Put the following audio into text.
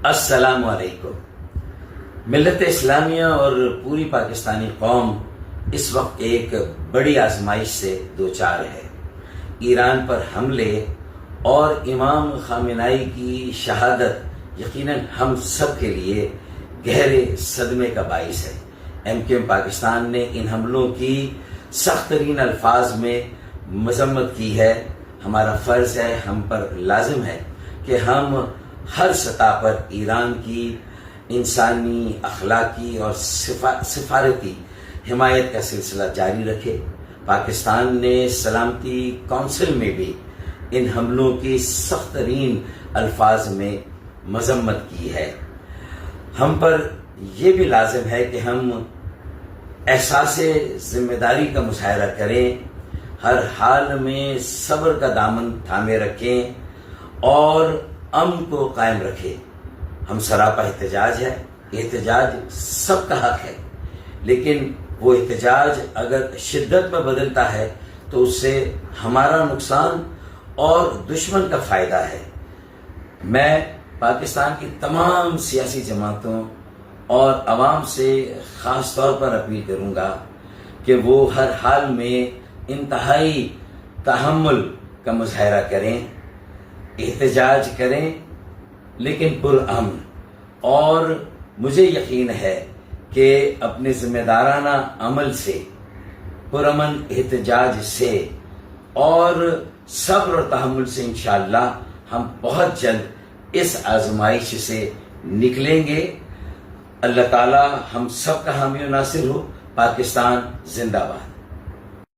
السلام علیکم۔ ملت اسلامیہ اور پوری پاکستانی قوم اس وقت ایک بڑی آزمائش سے دوچار ہے۔ ایران پر حملے اور امام خامنائی کی شہادت یقیناً ہم سب کے لیے گہرے صدمے کا باعث ہے۔ ایم کیو ایم پاکستان نے ان حملوں کی سخت ترین الفاظ میں مذمت کی ہے۔ ہمارا فرض ہے، ہم پر لازم ہے کہ ہم ہر سطح پر ایران کی انسانی، اخلاقی اور سفارتی حمایت کا سلسلہ جاری رکھے۔ پاکستان نے سلامتی کونسل میں بھی ان حملوں کی سخت ترین الفاظ میں مذمت کی ہے۔ ہم پر یہ بھی لازم ہے کہ ہم احساس ذمہ داری کا مظاہرہ کریں، ہر حال میں صبر کا دامن تھامے رکھیں اور امن کو قائم رکھیں۔ ہم سراپا احتجاج ہے، احتجاج سب کا حق ہے، لیکن وہ احتجاج اگر شدت میں بدلتا ہے تو اس سے ہمارا نقصان اور دشمن کا فائدہ ہے۔ میں پاکستان کی تمام سیاسی جماعتوں اور عوام سے خاص طور پر اپیل کروں گا کہ وہ ہر حال میں انتہائی تحمل کا مظاہرہ کریں، احتجاج کریں، لیکن پرامن۔ اور مجھے یقین ہے کہ اپنے ذمہ دارانہ عمل سے، پرامن احتجاج سے اور صبر اور تحمل سے انشاءاللہ ہم بہت جلد اس آزمائش سے نکلیں گے۔ اللہ تعالی ہم سب کا حامی و ناصر ہو۔ پاکستان زندہ باد۔